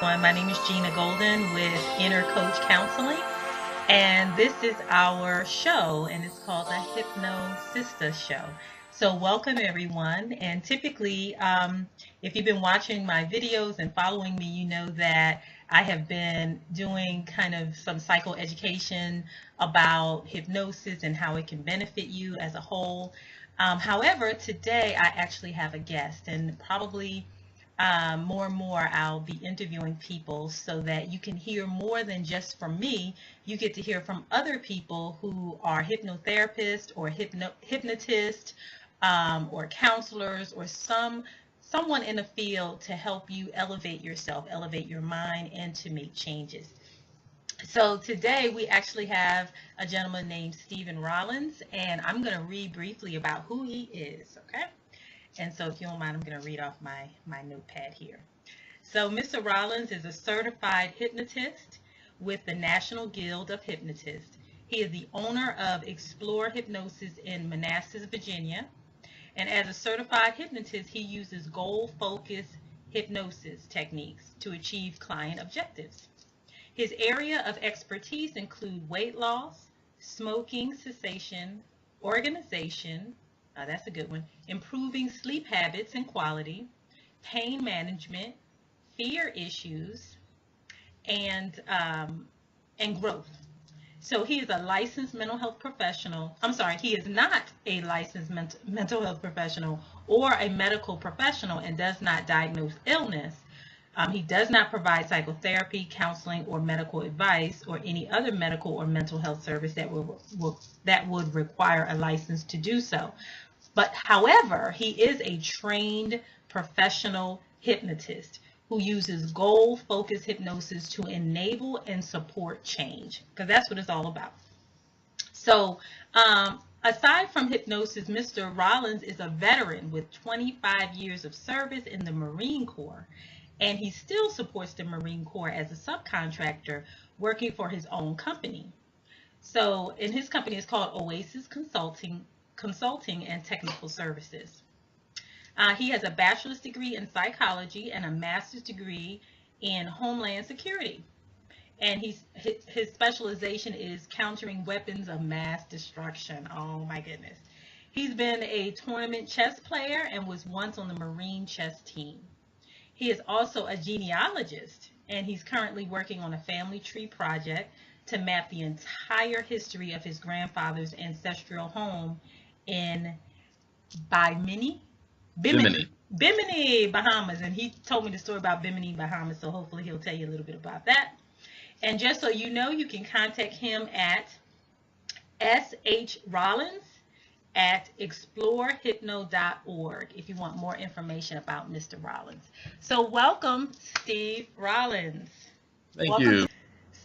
everyone. My name is Gena Golden with Inner Coach Counseling, and this is our show, and it's called the HypnoSistah Show. So, welcome everyone. And typically, if you've been watching my videos and following me, you know that I have been doing kind of some psychoeducation about hypnosis and how it can benefit you as a whole. However, today I actually have a guest, and probably more and more I'll be interviewing people so that you can hear more than just from me. You get to hear from other people who are hypnotherapists or hypnotists or counselors or someone in the field to help you elevate yourself, elevate your mind, and to make changes. So today we actually have a gentleman named Steven Rollins, and I'm going to read briefly about who he is, okay? And so if you don't mind, I'm going to read off my notepad here. So Mr. Rollins is a certified hypnotist with the National Guild of Hypnotists. He is the owner of Explore Hypnosis in Manassas, Virginia. And as a certified hypnotist, he uses goal-focused hypnosis techniques to achieve client objectives. His area of expertise include weight loss, smoking cessation, organization, that's a good one, improving sleep habits and quality, pain management, fear issues, and growth. So he is a licensed mental health professional. I'm sorry, he is not a licensed mental health professional or a medical professional and does not diagnose illness. He does not provide psychotherapy, counseling, or medical advice, or any other medical or mental health service that would require a license to do so. But however, he is a trained professional hypnotist who uses goal-focused hypnosis to enable and support change, because that's what it's all about. So aside from hypnosis, Mr. Rollins is a veteran with 25 years of service in the Marine Corps, and he still supports the Marine Corps as a subcontractor working for his own company. So, and his company is called Oasis Consulting and Technical Services. He has a bachelor's degree in psychology and a master's degree in Homeland Security. And his specialization is countering weapons of mass destruction. Oh my goodness. He's been a tournament chess player and was once on the Marine chess team. He is also a genealogist, and he's currently working on a family tree project to map the entire history of his grandfather's ancestral home in Bimini, Bahamas. And he told me the story about Bimini, Bahamas, so hopefully he'll tell you a little bit about that. And just so you know, you can contact him at shrollins@explorehypno.org if you want more information about Mr. Rollins. So welcome, Steve Rollins. Thank you.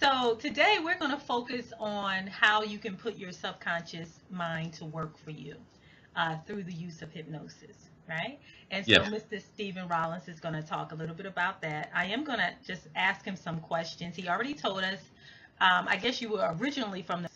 So today we're going to focus on how you can put your subconscious mind to work for you through the use of hypnosis, right? And so Mr. Steven Rollins is going to talk a little bit about that. I am going to just ask him some questions. He already told us, I guess you were originally from the...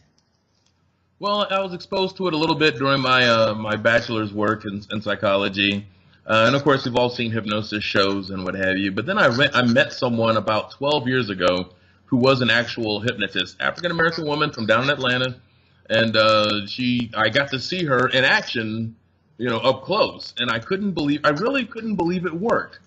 Well, I was exposed to it a little bit during my my bachelor's work in psychology, and of course we've all seen hypnosis shows and what have you. But then I met someone about 12 years ago who was an actual hypnotist, African American woman from down in Atlanta, and I got to see her in action, you know, up close, and I really couldn't believe it worked.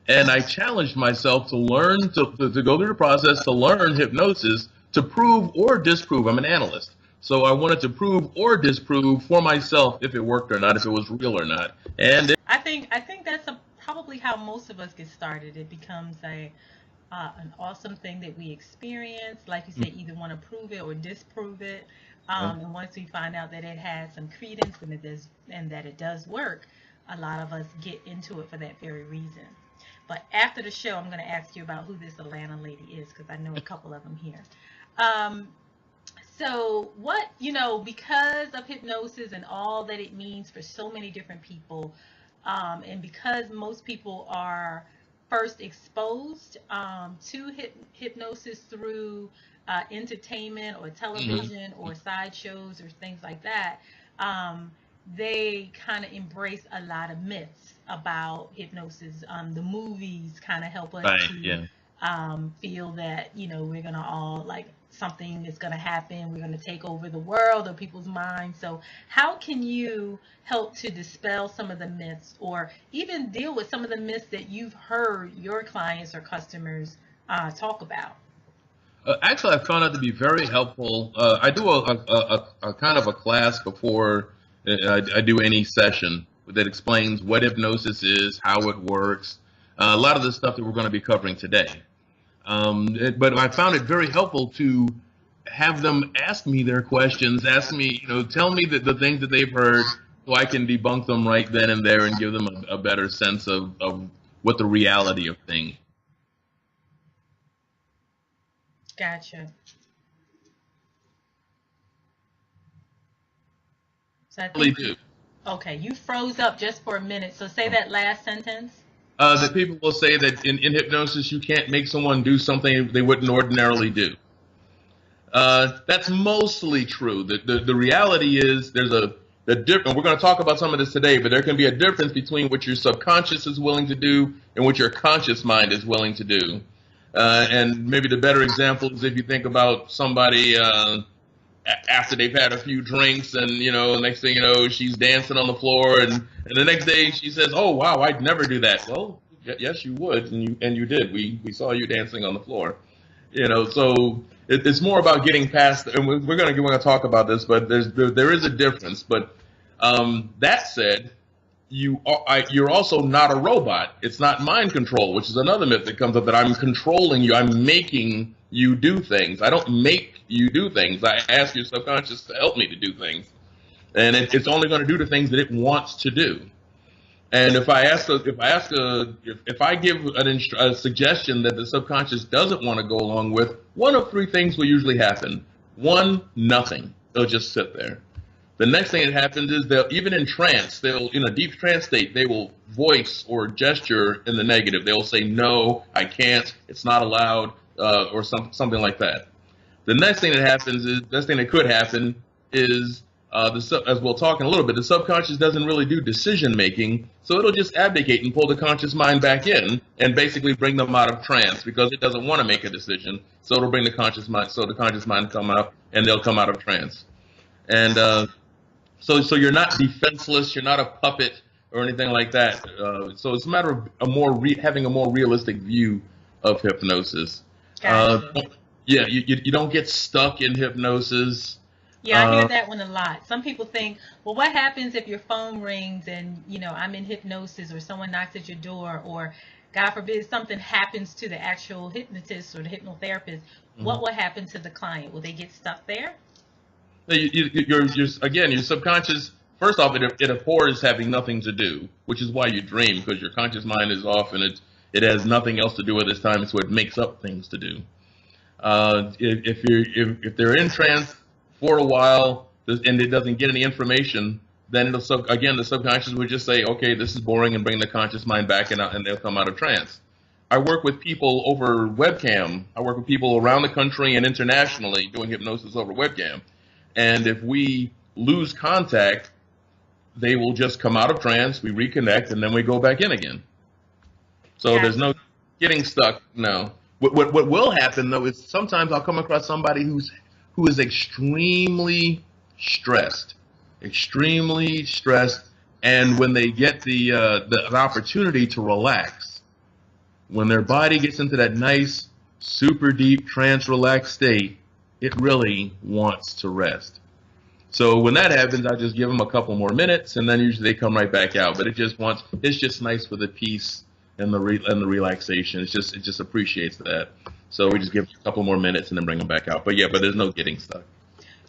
And I challenged myself to learn to go through the process to learn hypnosis to prove or disprove. I'm an analyst. So I wanted to prove or disprove for myself if it worked or not, if it was real or not. And I think that's probably how most of us get started. It becomes an awesome thing that we experience. Like you said, either want to prove it or disprove it. And once we find out that it has some credence and that it does work, a lot of us get into it for that very reason. But after the show, I'm going to ask you about who this Atlanta lady is, because I know a couple of them here. So what, because of hypnosis and all that it means for so many different people, and because most people are first exposed to hypnosis through entertainment or television or sideshows or things like that, they kind of embrace a lot of myths about hypnosis. The movies kind of help us to feel that, we're going to all like something is going to happen. We're going to take over the world or people's minds. So how can you help to dispel some of the myths or even deal with some of the myths that you've heard your clients or customers talk about? Actually, I found it to be very helpful. I do a kind of a class before I do any session that explains what hypnosis is, how it works, a lot of the stuff that we're going to be covering today. But I found it very helpful to have them ask me their questions, ask me, tell me the things that they've heard so I can debunk them right then and there and give them a better sense of what the reality of things. Gotcha. So I Really think do. okay, you froze up just for a minute. So say that last sentence. That people will say that in hypnosis you can't make someone do something they wouldn't ordinarily do. That's mostly true. The reality is there's a difference. We're going to talk about some of this today, but there can be a difference between what your subconscious is willing to do and what your conscious mind is willing to do. And maybe the better example is if you think about somebody after they've had a few drinks and, next thing you know, she's dancing on the floor and the next day she says, oh, wow, I'd never do that. Well, yes, you would. And you did. We saw you dancing on the floor. So it's more about getting past, and we're going to talk about this, but there is a difference. But that said, you're also not a robot. It's not mind control, which is another myth that comes up, that I'm controlling you. I'm making you do things. I don't make you do things. I ask your subconscious to help me to do things. And it's only going to do the things that it wants to do. And if I give a suggestion that the subconscious doesn't want to go along with, one of three things will usually happen. One, nothing. They'll just sit there. The next thing that happens is even in trance, in a deep trance state, they will voice or gesture in the negative. They'll say, no, I can't, it's not allowed, or something like that. The next thing that could happen is, as we'll talk in a little bit, the subconscious doesn't really do decision making, so it'll just abdicate and pull the conscious mind back in and basically bring them out of trance because it doesn't want to make a decision. So it'll bring the conscious mind, come out and they'll come out of trance. And so you're not defenseless, you're not a puppet or anything like that. So it's a matter of having a more realistic view of hypnosis. Gotcha. Yeah, you don't get stuck in hypnosis. Yeah, I hear that one a lot. Some people think, well, what happens if your phone rings and, I'm in hypnosis, or someone knocks at your door, or God forbid something happens to the actual hypnotist or the hypnotherapist. Mm-hmm. What will happen to the client? Will they get stuck there? Your subconscious, first off, it abhors having nothing to do, which is why you dream, because your conscious mind is off and it has nothing else to do at this time, so it makes up things to do. If they're in trance for a while and it doesn't get any information, then the subconscious would just say, okay, this is boring, and bring the conscious mind back and they'll come out of trance. I work with people over webcam. I work with people around the country and internationally doing hypnosis over webcam. And if we lose contact, they will just come out of trance, we reconnect, and then we go back in again. So There's no getting stuck, no. What will happen, though, is sometimes I'll come across somebody who is extremely stressed, and when they get the opportunity to relax, when their body gets into that nice, super deep, trance-relaxed state, it really wants to rest. So when that happens, I just give them a couple more minutes, and then usually they come right back out. But it's just nice for the peace and the relaxation. It just appreciates that. So we just give a couple more minutes and then bring them back out. But there's no getting stuck.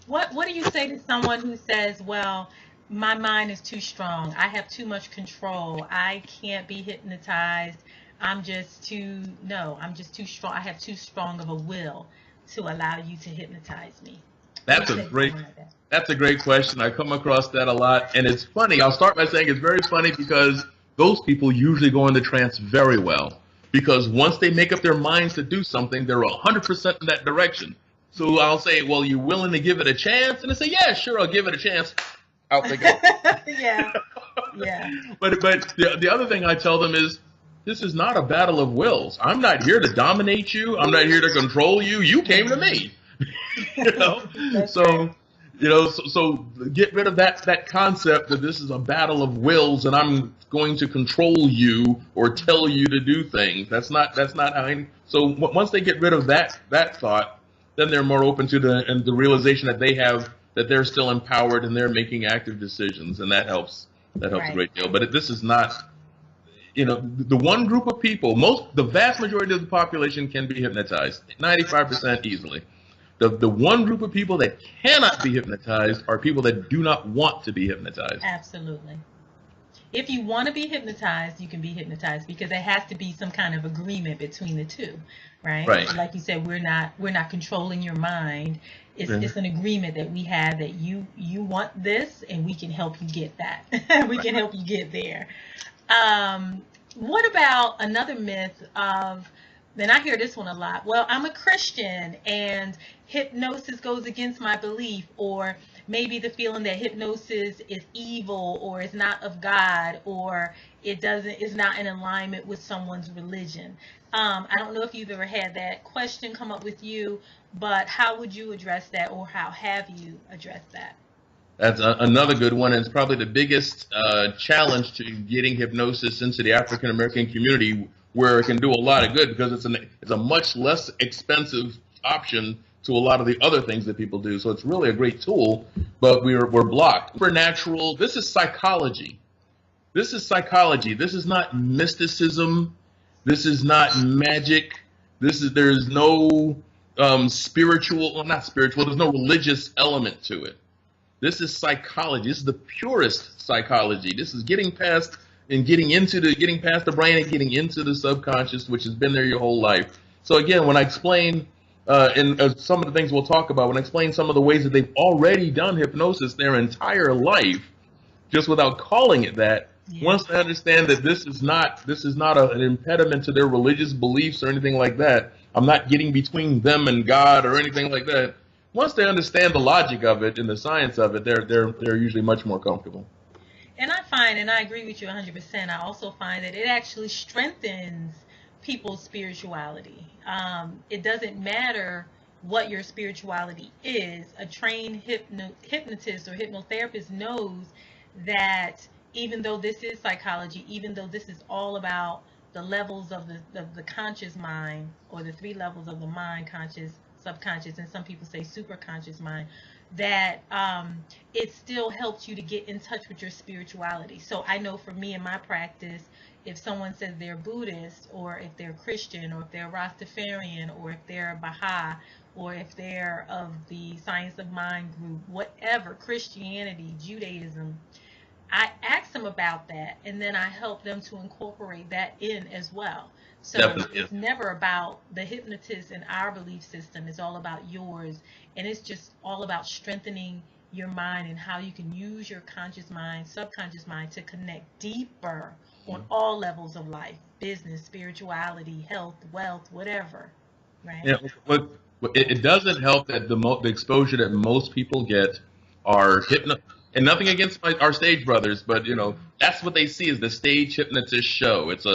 What do you say to someone who says, well, my mind is too strong, I have too much control, I can't be hypnotized, I'm just too strong, I have too strong of a will to allow you to hypnotize me? That's a great question. I come across that a lot, and it's funny. I'll start by saying it's very funny because those people usually go into trance very well, because once they make up their minds to do something, they're 100% in that direction. So I'll say, well, you willing to give it a chance? And they say, yeah, sure, I'll give it a chance. Out they go. Yeah. But the other thing I tell them is, this is not a battle of wills. I'm not here to dominate you. I'm not here to control you. You came to me. You know, That's so right. so get rid of that concept that this is a battle of wills and I'm going to control you or tell you to do things. That's not how. Once they get rid of that thought, then they're more open to the realization that they're still empowered and they're making active decisions, and that helps a Right. great deal. But this is not, the one group of people, the vast majority of the population can be hypnotized, 95% easily. The one group of people that cannot be hypnotized are people that do not want to be hypnotized. Absolutely. If you want to be hypnotized, you can be hypnotized, because there has to be some kind of agreement between the two, right? Right. Like you said, we're not controlling your mind. It's Mhm. it's an agreement that we have that you want this, and we can help you get that. We can help you get there. What about another myth of, then I hear this one a lot. Well, I'm a Christian and hypnosis goes against my belief, or maybe the feeling that hypnosis is evil or is not of God, or is not in alignment with someone's religion. I don't know if you've ever had that question come up with you, but how would you address that, or how have you addressed that? That's another good one, and it's probably the biggest challenge to getting hypnosis into the African American community, where it can do a lot of good because it's a much less expensive option to a lot of the other things that people do. So it's really a great tool, but we're blocked. Supernatural. This is psychology. This is psychology. This is not mysticism. This is not magic. There's no spiritual, well, not spiritual. There's no religious element to it. This is psychology. This is the purest psychology. This is getting past the brain and getting into the subconscious, which has been there your whole life. So again, when I explain some of the things we'll talk about, when I explain some of the ways that they've already done hypnosis their entire life, just without calling it that, Yeah. once they understand that this is not an impediment to their religious beliefs or anything like that, I'm not getting between them and God or anything like that. Once they understand the logic of it and the science of it, they're usually much more comfortable. And I find, and I agree with you 100%, I also find that it actually strengthens people's spirituality. It doesn't matter what your spirituality is. A trained hypnotist or hypnotherapist knows that even though this is psychology, even though this is all about the levels of the conscious mind, or the three levels of the mind: conscious, subconscious, and some people say superconscious mind, that it still helps you to get in touch with your spirituality. So I know for me in my practice, if someone says they're Buddhist, or if they're Christian, or if they're Rastafarian, or if they're Baha'i, or if they're of the Science of Mind group, whatever, Christianity, Judaism, I ask them about that, and then I help them to incorporate that in as well. So Definitely. it's never about the hypnotist and our belief system. It's all about yours, and it's just all about strengthening your mind and how you can use your conscious mind, subconscious mind, to connect deeper on all levels of life: business, spirituality, health, wealth, whatever. Right? Yeah, but it doesn't help that the exposure that most people get are and nothing against our stage brothers, but that's what they see is the stage hypnotist show. It's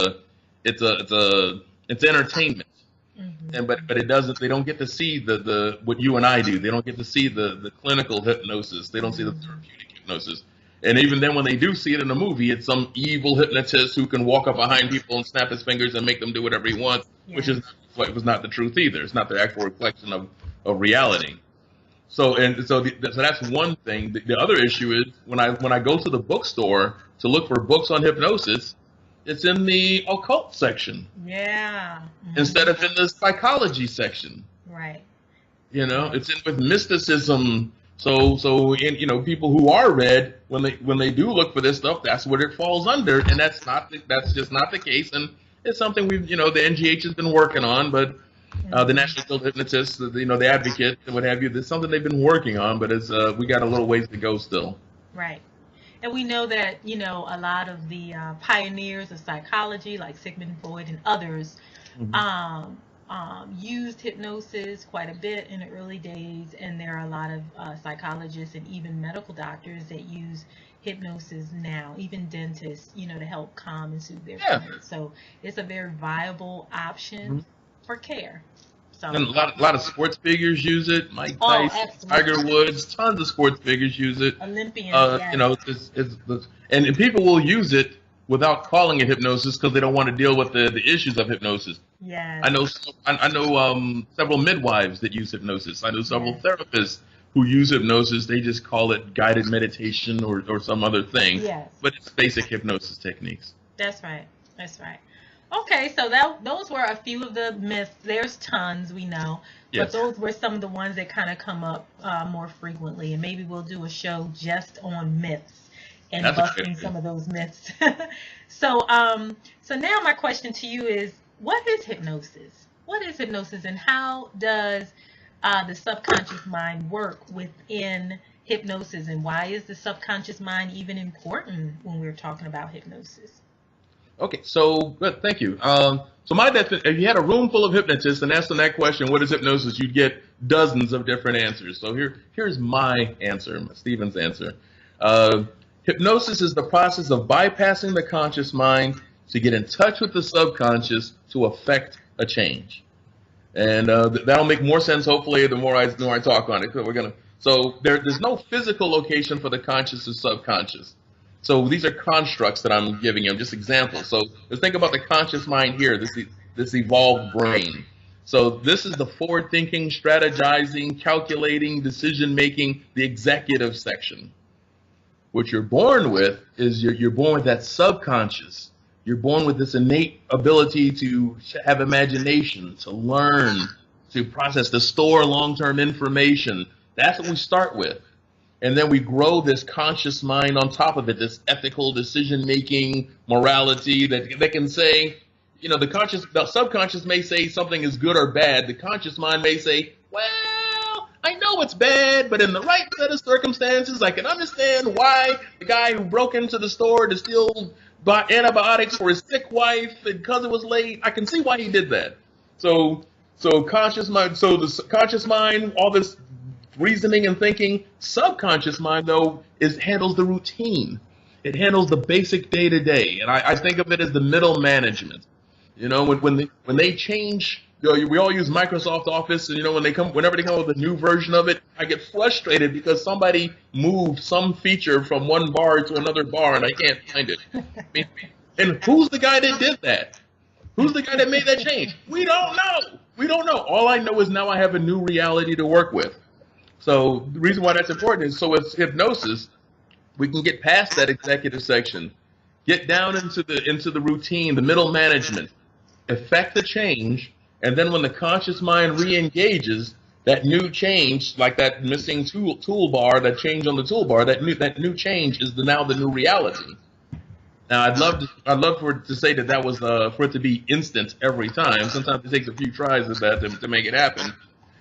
entertainment, Mm-hmm. and but it doesn't. They don't get to see the what you and I do. They don't get to see the clinical hypnosis. They don't see the therapeutic hypnosis. And even then, when they do see it in a movie, it's some evil hypnotist who can walk up behind people and snap his fingers and make them do whatever he wants, which was not the truth either. It's not the actual reflection of reality. So that's one thing. The other issue is when I go to the bookstore to look for books on hypnosis, it's in the occult section Yeah. Mm-hmm. instead of in the psychology section. Right. It's in with mysticism. So people who are read, when they do look for this stuff, that's what it falls under, and that's just not the case. And it's something the NGH has been working on, but the National Guild of Hypnotists, the advocates and what have you, there's something they've been working on, but we got a little ways to go still. Right. And we know that, a lot of the pioneers of psychology, like Sigmund Freud and others, used hypnosis quite a bit in the early days, and there are a lot of psychologists and even medical doctors that use hypnosis now, even dentists, to help calm and soothe their patients. So it's a very viable option for care. So, and a lot of sports figures use it. Mike Tyson, Tiger Woods, tons of sports figures use it. Olympians, and people will use it without calling it hypnosis because they don't want to deal with the issues of hypnosis. Yeah. I know several midwives that use hypnosis. I know several therapists who use hypnosis. They just call it guided meditation or some other thing. Yes. But it's basic hypnosis techniques. That's right. That's right. Okay, so those were a few of the myths. There's tons, we know. But those were some of the ones that kind of come up more frequently. And maybe we'll do a show just on myths and busting some of those myths. So now my question to you is, what is hypnosis? What is hypnosis, and how does the subconscious mind work within hypnosis, and why is the subconscious mind even important when we're talking about hypnosis? Okay, so good, thank you. So my definition, if you had a room full of hypnotists and asked them that question, what is hypnosis, you'd get dozens of different answers. So here's my answer, Steven's answer. Hypnosis is the process of bypassing the conscious mind to get in touch with the subconscious to affect a change. And that'll make more sense, hopefully, the more I talk on it. So there's no physical location for the conscious and subconscious. So these are constructs that I'm giving you, just examples. So let's think about the conscious mind here, this evolved brain. So this is the forward-thinking, strategizing, calculating, decision-making, the executive section. What you're born with is you're born with that subconscious. You're born with this innate ability to have imagination, to learn, to process, to store long-term information. That's what we start with. And then we grow this conscious mind on top of it, this ethical decision-making morality that can say, the subconscious may say something is good or bad. The conscious mind may say, well, I know it's bad, but in the right set of circumstances, I can understand why the guy who broke into the store to steal antibiotics for his sick wife, and because it was late, I can see why he did that. So the conscious mind, all this reasoning and thinking. Subconscious mind, though, handles the routine. It handles the basic day-to-day, and I think of it as the middle management. When they change, we all use Microsoft Office, and whenever they come up with a new version of it, I get frustrated because somebody moved some feature from one bar to another bar, and I can't find it. And who's the guy that did that? Who's the guy that made that change? We don't know. All I know is now I have a new reality to work with. So the reason why that's important is so with hypnosis, we can get past that executive section, get down into the routine, the middle management, effect the change, and then when the conscious mind re-engages, that new change, like that missing toolbar, that change on the toolbar, that new change is now the new reality. Now I'd love for it to say that was for it to be instant every time. Sometimes it takes a few tries of that to make it happen.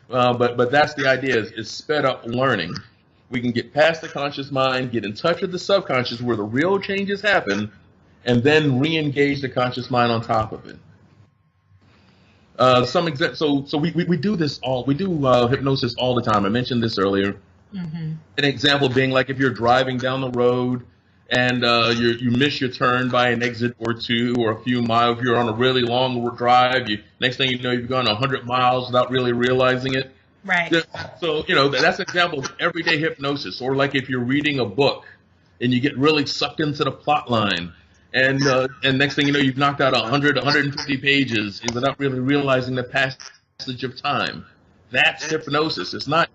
But that's the idea, is sped up learning. We can get past the conscious mind, get in touch with the subconscious where the real changes happen, and then re-engage the conscious mind on top of it. So we do this we do hypnosis all the time. I mentioned this earlier. Mm-hmm. An example being like if you're driving down the road and you miss your turn by an exit or two or a few miles. If you're on a really long drive, next thing you know, you've gone 100 miles without really realizing it. Right. So, that's an example of everyday hypnosis. Or like if you're reading a book and you get really sucked into the plot line and next thing you know, you've knocked out 150 pages without really realizing the passage of time. That's hypnosis. It's not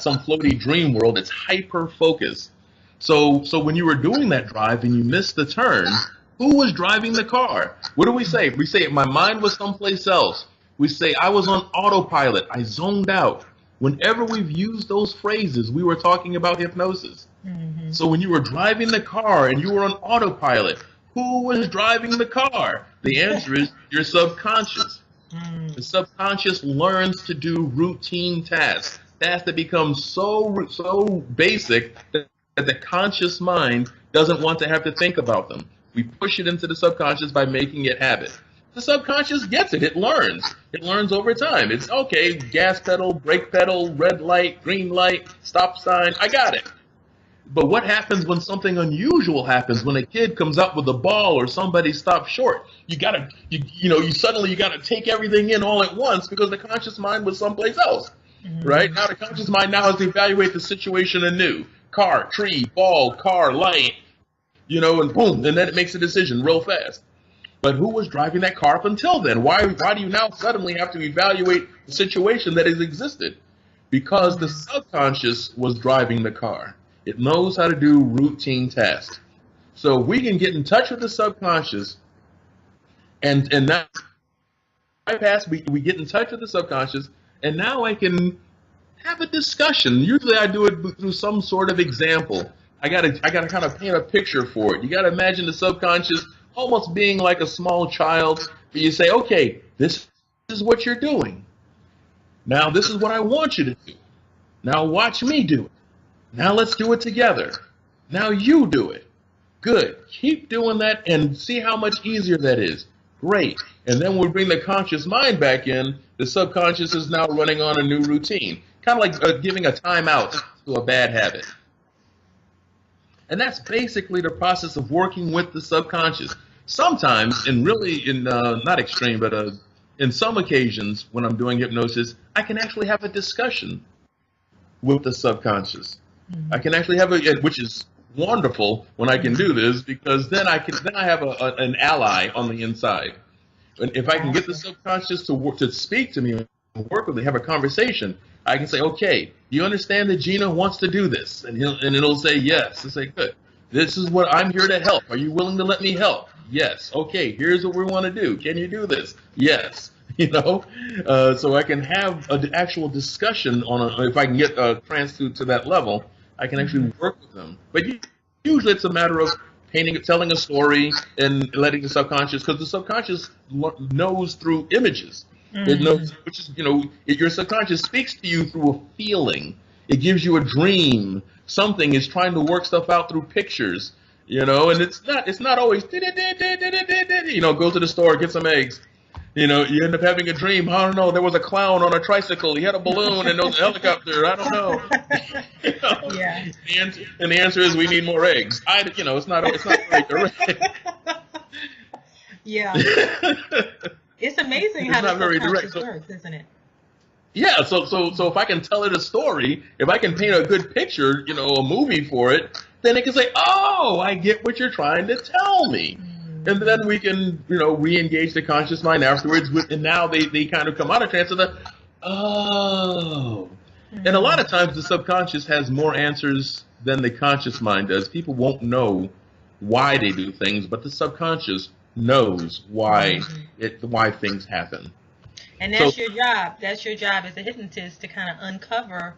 some floaty dream world. It's hyper focus. So when you were doing that drive and you missed the turn, who was driving the car? What do we say? We say my mind was someplace else. We say I was on autopilot. I zoned out. Whenever we've used those phrases, we were talking about hypnosis. Mm-hmm. So when you were driving the car and you were on autopilot, who was driving the car? The answer is your subconscious. Mm. The subconscious learns to do routine tasks that become so basic that the conscious mind doesn't want to have to think about them. We push it into the subconscious by making it habit. The subconscious gets it. It learns. It learns over time. It's okay, gas pedal, brake pedal, red light, green light, stop sign. I got it. But what happens when something unusual happens? When a kid comes up with a ball or somebody stops short, you suddenly gotta take everything in all at once because the conscious mind was someplace else, right? Now the conscious mind now has to evaluate the situation anew. Car, tree, ball, car, light, and boom, and then it makes a decision real fast. But who was driving that car up until then? Why do you now suddenly have to evaluate the situation that has existed? Because the subconscious was driving the car. It knows how to do routine tasks. So we can get in touch with the subconscious, and now we get in touch with the subconscious, and now I can have a discussion. Usually I do it through some sort of example. I gotta kind of paint a picture for it. You gotta imagine the subconscious almost being like a small child, where you say, okay, this is what you're doing. Now this is what I want you to do. Now watch me do it. Now let's do it together. Now you do it. Good. Keep doing that and see how much easier that is. Great. And then we bring the conscious mind back in. The subconscious is now running on a new routine. Kind of like giving a timeout to a bad habit. And that's basically the process of working with the subconscious. Sometimes, and really not extreme, but in some occasions when I'm doing hypnosis, I can actually have a discussion with the subconscious. I can actually have which is wonderful when I can do this, because then I have an ally on the inside. And if I can get the subconscious to speak to me and work with me, have a conversation, I can say, okay, you understand that Gena wants to do this? And it'll say yes. I'll say, good. This is what I'm here to help. Are you willing to let me help? Yes. Okay, here's what we want to do. Can you do this? Yes. So I can have an actual discussion if I can get a trance to that level, I can actually work with them. But usually it's a matter of telling a story and letting the subconscious, because the subconscious knows through images. It knows, which is, your subconscious speaks to you through a feeling. It gives you a dream. Something is trying to work stuff out through pictures, and it's not always, go to the store, get some eggs. You end up having a dream. I don't know. There was a clown on a tricycle. He had a balloon and there was a helicopter. I don't know. Yeah. And the answer is we need more eggs. It's not very direct. Yeah. It's amazing how the subconscious works, isn't it? Yeah. So if I can tell it a story, if I can paint a good picture, a movie for it, then it can say, oh, I get what you're trying to tell me. And then we can, re-engage the conscious mind afterwards. And now they kind of come out of trance and And a lot of times the subconscious has more answers than the conscious mind does. People won't know why they do things, but the subconscious knows why things happen. And that's your job. That's your job as a hypnotist, to kind of uncover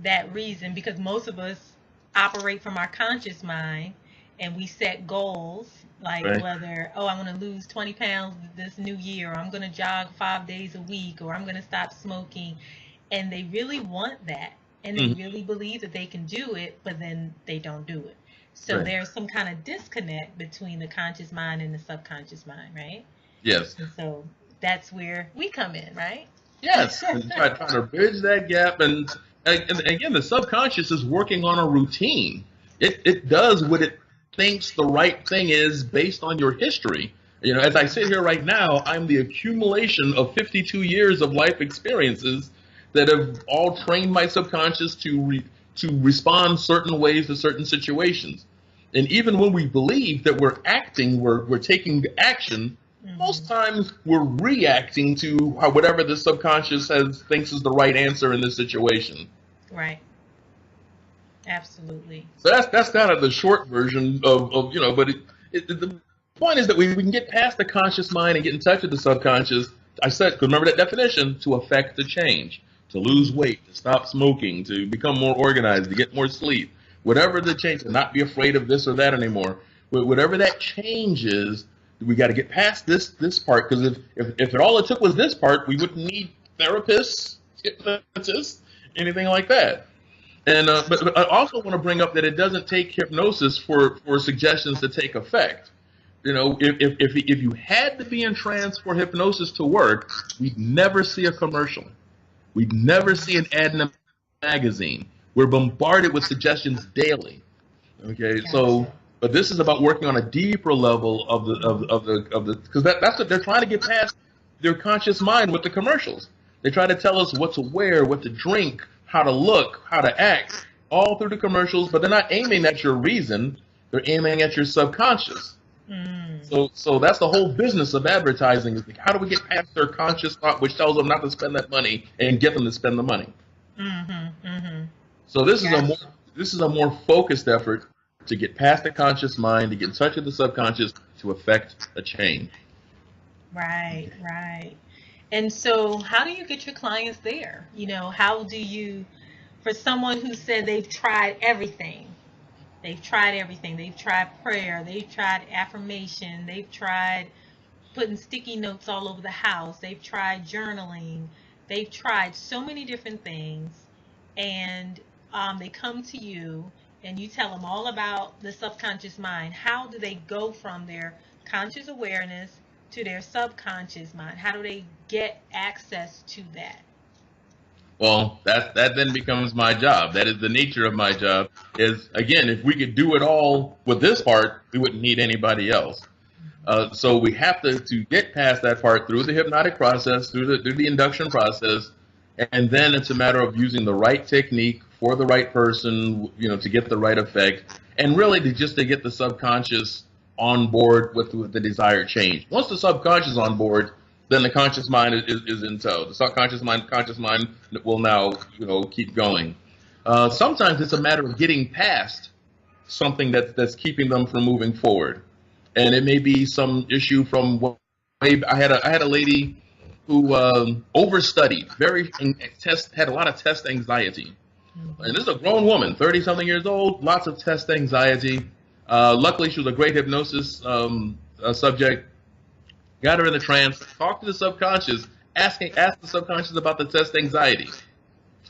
that reason, because most of us operate from our conscious mind and we set goals. Like whether, I want to lose 20 pounds this new year, or I'm going to jog 5 days a week, or I'm going to stop smoking. And they really want that. And they really believe that they can do it, but then they don't do it. So there's some kind of disconnect between the conscious mind and the subconscious mind, right? Yes. And so that's where we come in, right? Yes. And try to bridge that gap. And again, the subconscious is working on a routine. It does what it thinks the right thing is based on your history. As I sit here right now, I'm the accumulation of 52 years of life experiences that have all trained my subconscious to respond certain ways to certain situations. And even when we believe that we're acting, we're taking action, most times we're reacting to whatever the subconscious thinks is the right answer in this situation. Right. Absolutely. So that's kind of the short version of but the point is that we can get past the conscious mind and get in touch with the subconscious. I said, remember that definition, to affect the change, to lose weight, to stop smoking, to become more organized, to get more sleep, whatever the change, to not be afraid of this or that anymore. Whatever that change is, we got to get past this part, because if all it took was this part, we wouldn't need therapists, hypnotists, anything like that. And but I also want to bring up that it doesn't take hypnosis for suggestions to take effect. You know, if you had to be in trance for hypnosis to work, we'd never see a commercial. We'd never see an ad in a magazine. We're bombarded with suggestions daily. Okay, so Gotcha. but this is about working on a deeper level of the because that's what they're trying to get past their conscious mind with the commercials. They try to tell us what to wear, what to drink, how to look, how to act, all through the commercials. But they're not aiming at your reason; they're aiming at your subconscious. Mm. So that's the whole business of advertising is like, how do we get past their conscious thought, which tells them not to spend that money, and get them to spend the money. Mm-hmm. Mm-hmm. So Gotcha. this is a more focused effort to get past the conscious mind, to get in touch with the subconscious, to affect a change. Right, right. And so, how do you get your clients there? How do you, for someone who said they've tried everything, they've tried everything, they've tried prayer, they've tried affirmation, they've tried putting sticky notes all over the house, they've tried journaling, they've tried so many different things, and they come to you and you tell them all about the subconscious mind. How do they go from their conscious awareness to their subconscious mind? How do they get access to that? Well, that then becomes my job. That is the nature of my job. Is again, if we could do it all with this part, we wouldn't need anybody else. So we have to get past that part through the hypnotic process, through the induction process, and then it's a matter of using the right technique for the right person, to get the right effect, and really to get the subconscious on board with the desired change. Once the subconscious is on board, then the conscious mind is in tow. The subconscious mind, conscious mind will now keep going. Sometimes it's a matter of getting past something that's keeping them from moving forward, and it may be some issue from way. I had a lady who overstudied, had a lot of test anxiety. And this is a grown woman, 30 something years old, lots of test anxiety. Luckily, she was a great hypnosis subject. Got her in the trance, talked to the subconscious, asked the subconscious about the test anxiety.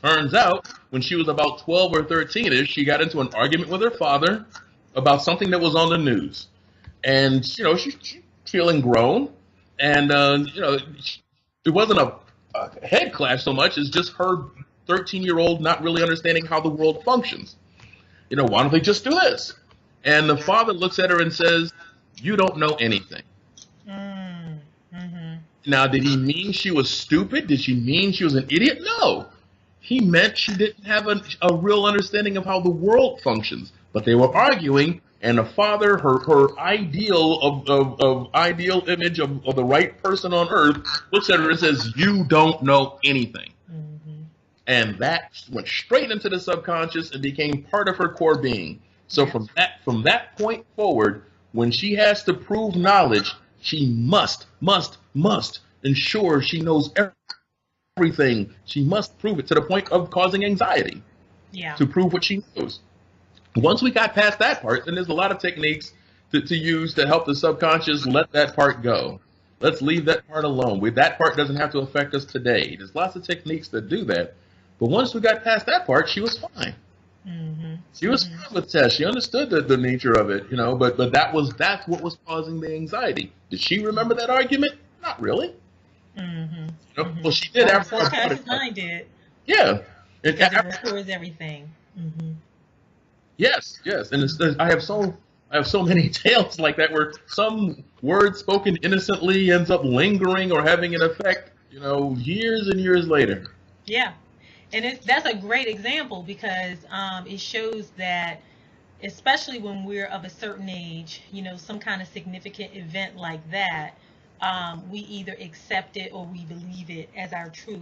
Turns out, when she was about 12 or 13ish, she got into an argument with her father about something that was on the news. And, she's feeling grown. And, it wasn't a head clash so much as just her 13-year-old not really understanding how the world functions. Why don't they just do this? And the father looks at her and says, "You don't know anything." Mm, mm-hmm. Now, did he mean she was stupid? Did she mean she was an idiot? No. He meant she didn't have a real understanding of how the world functions. But they were arguing, and the father, her ideal ideal image of the right person on earth, looks at her and says, "You don't know anything." Mm-hmm. And that went straight into the subconscious and became part of her core being. So Yes. from that point forward, when she has to prove knowledge, she must ensure she knows everything. She must prove it to the point of causing anxiety Yeah. to prove what she knows. Once we got past that part, then there's a lot of techniques to use to help the subconscious let that part go. Let's leave that part alone. That part doesn't have to affect us today. There's lots of techniques that do that. But once we got past that part, she was fine. Mm-hmm. She was Mm-hmm. fine with tests. She understood the nature of it, but that's what was causing the anxiety. Did she remember that argument? Not really. Mm-hmm. Well, Mm-hmm. she did But her after I brought subconscious it up. mind did, Yeah. because it records everything. Mm-hmm. Yes, yes, and I have so many tales like that where some word spoken innocently ends up lingering or having an effect, years and years later. Yeah. And that's a great example because it shows that, especially when we're of a certain age, some kind of significant event like that, we either accept it or we believe it as our truth.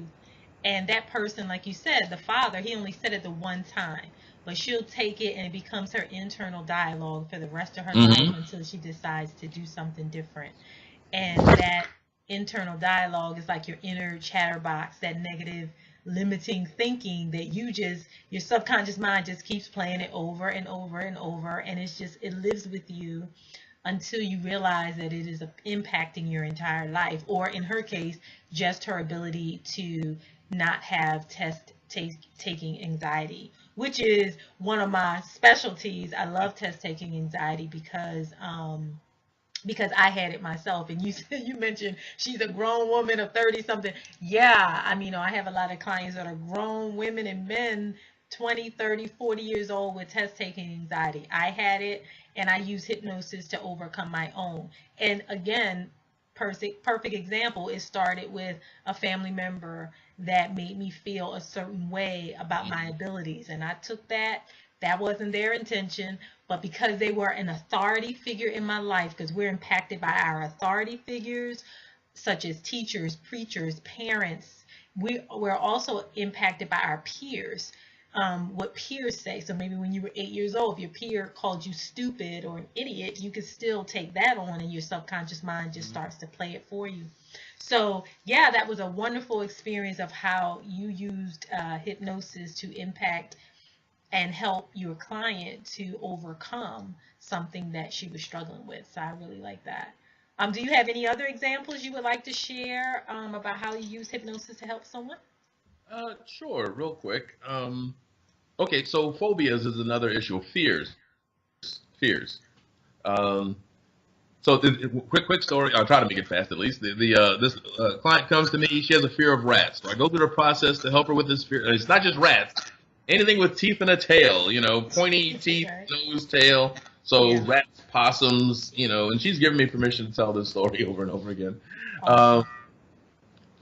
And that person, like you said, the father, he only said it the one time, but she'll take it and it becomes her internal dialogue for the rest of her life Hmm. until she decides to do something different. And that internal dialogue is like your inner chatterbox, that negative limiting thinking that your subconscious mind just keeps playing it over and over and over, and it lives with you until you realize that it is impacting your entire life, or in her case, just her ability to not have taking anxiety, which is one of my specialties. I love test taking anxiety because because I had it myself. And you mentioned she's a grown woman of 30 something. Yeah, I mean, I have a lot of clients that are grown women and men, 20, 30, 40 years old, with test taking anxiety. I had it, and I use hypnosis to overcome my own. And again, perfect example, it started with a family member that made me feel a certain way about my abilities, and I took that wasn't their intention, but because they were an authority figure in my life, because we're impacted by our authority figures, such as teachers, preachers, parents. We're also impacted by our peers, what peers say. So maybe when you were 8 years old, if your peer called you stupid or an idiot, you could still take that on, and your subconscious mind just starts to play it for you. So yeah, that was a wonderful experience of how you used hypnosis to impact and help your client to overcome something that she was struggling with. So I really like that. Do you have any other examples you would like to share about how you use hypnosis to help someone? Sure, real quick. Okay, so phobias is another issue. Fears, fears. Um, so quick story. I'll try to make it fast at least. This client comes to me. She has a fear of rats. So I go through the process to help her with this fear. It's not just rats. Anything with teeth and a tail. Pointy teeth, Okay. nose, tail. So Yeah. rats, possums. And she's given me permission to tell this story over and over again. Awesome.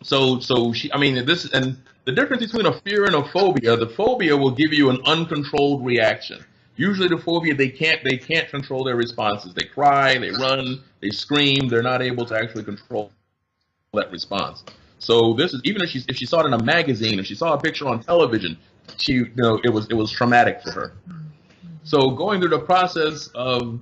So she, I mean, this, and the difference between a fear and a phobia, the phobia will give you an uncontrolled reaction. Usually the phobia, they can't control their responses. They cry, they run, they scream. They're not able to actually control that response. So this is, even if she saw it in a magazine, if she saw a picture on television, it was traumatic for her. So going through the process of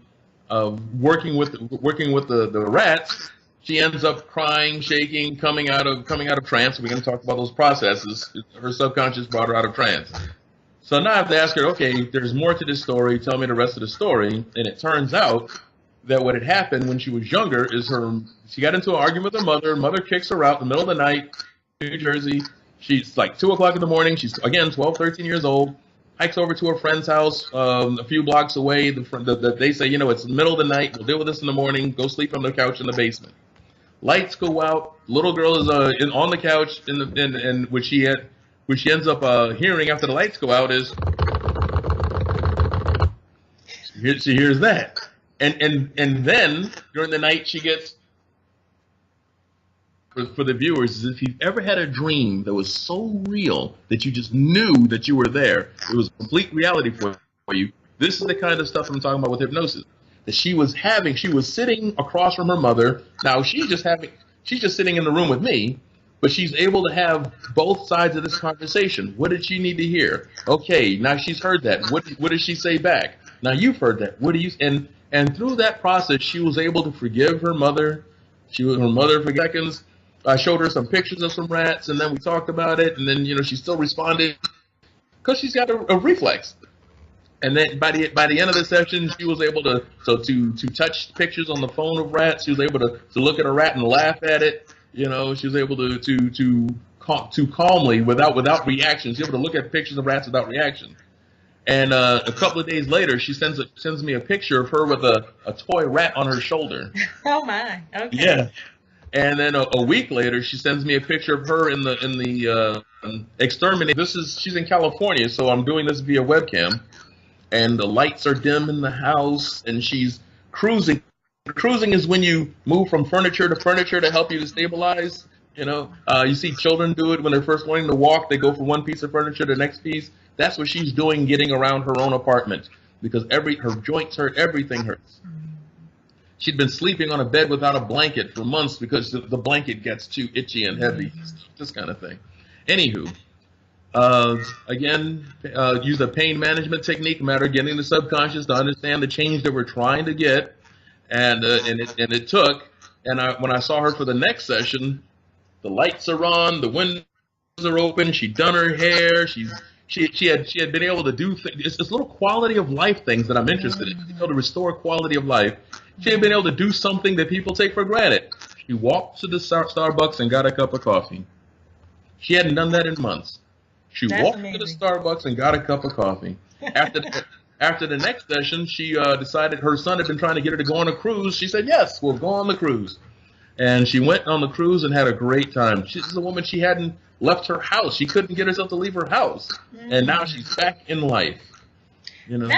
working with the rats, she ends up crying, shaking, coming out of trance. We're going to talk about those processes. Her subconscious brought her out of trance. So now I have to ask her, okay, there's more to this story. Tell me the rest of the story. And it turns out that what had happened when she was younger is she got into an argument with her mother. Mother kicks her out in the middle of the night, New Jersey. She's like 2 o'clock in the morning. She's, again, 12, 13 years old. Hikes over to her friend's house a few blocks away. They say, it's the middle of the night. We'll deal with this in the morning. Go sleep on the couch in the basement. Lights go out. Little girl is on the couch, and what she ends up hearing after the lights go out is she hears that, and then during the night she gets, for the viewers, is if you've ever had a dream that was so real that you just knew that you were there, it was a complete reality for you. This is the kind of stuff I'm talking about with hypnosis. That she was sitting across from her mother. Now she's just sitting in the room with me, but she's able to have both sides of this conversation. What did she need to hear? Okay, now she's heard that. What did she say back? Now you've heard that. What do you? And through that process, she was able to forgive her mother. Her mother for seconds. I showed her some pictures of some rats, and then we talked about it, and then she still responded because she's got a reflex. And then by the end of the session, she was able to touch pictures on the phone of rats. She was able to look at a rat and laugh at it. She was able to calmly, without reaction. She was able to look at pictures of rats without reaction. And a couple of days later, she sends me a picture of her with a toy rat on her shoulder. Oh my. Okay. Yeah. And then a week later, she sends me a picture of her in the exterminate. She's in California, so I'm doing this via webcam. And the lights are dim in the house, and she's cruising. Cruising is when you move from furniture to furniture to help you to stabilize. You see children do it when they're first learning to walk. They go from one piece of furniture to the next piece. That's what she's doing, getting around her own apartment, because her joints hurt, everything hurts. She'd been sleeping on a bed without a blanket for months because the blanket gets too itchy and heavy, this kind of thing. Anywho. Again, use a pain management technique, a matter of getting the subconscious to understand the change that we're trying to get, and it took. And when I saw her for the next session, the lights are on, the windows are open. She'd done her hair. She had been able to do things. It's little quality of life things that I'm interested in. To restore quality of life. She had been able to do something that people take for granted. She walked to the Starbucks and got a cup of coffee. She hadn't done that in months. She That's walked amazing. to the Starbucks and got a cup of coffee. After the next session, she decided her son had been trying to get her to go on a cruise. She said, yes, we'll go on the cruise. And she went on the cruise and had a great time. She's a woman, she hadn't left her house. She couldn't get herself to leave her house. And now she's back in life. You know?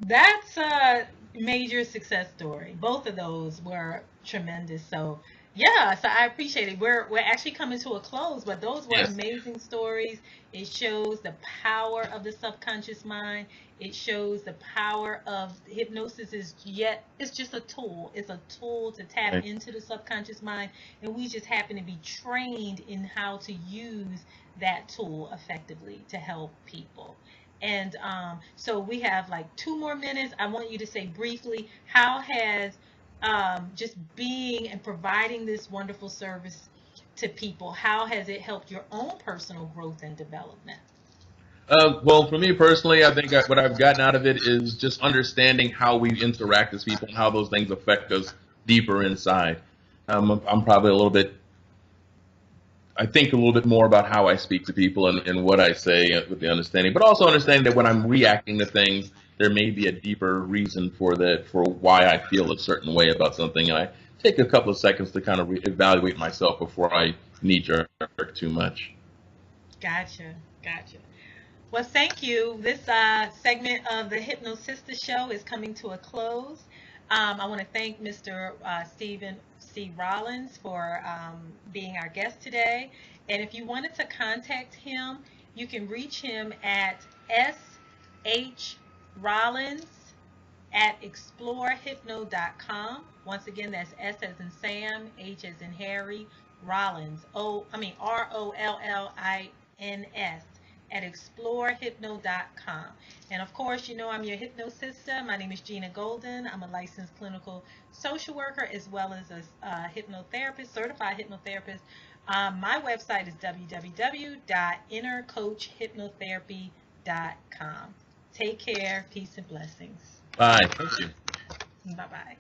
That's a major success story. Both of those were tremendous. So yeah, so I appreciate it. We're actually coming to a close, but those were amazing stories. It shows the power of the subconscious mind. It shows the power of hypnosis it's just a tool. It's a tool to tap into the subconscious mind, and we just happen to be trained in how to use that tool effectively to help people. And so we have like 2 more minutes. I want you to say briefly, how has just being and providing this wonderful service to people, how has it helped your own personal growth and development? Well, for me personally, I think what I've gotten out of it is just understanding how we interact as people and how those things affect us deeper inside. I'm probably I think a little bit more about how I speak to people and what I say with the understanding, but also understanding that when I'm reacting to things, there may be a deeper reason for why I feel a certain way about something. And I take a couple of seconds to kind of evaluate myself before I knee-jerk too much. Gotcha. Well, thank you. This segment of the HypnoSistah show is coming to a close. I want to thank Mr. Steven Rollins for being our guest today. And if you wanted to contact him, you can reach him at shrollins@explorehypno.com. Once again, that's S as in Sam, H as in Harry, Rollins, ROLLINS at explorehypno.com. And of course, you know I'm your HypnoSistah. My name is Gena Golden. I'm a licensed clinical social worker as well as a hypnotherapist, certified hypnotherapist. My website is www.innercoachhypnotherapy.com. Take care, peace and blessings. Bye. Thank you. Bye-bye.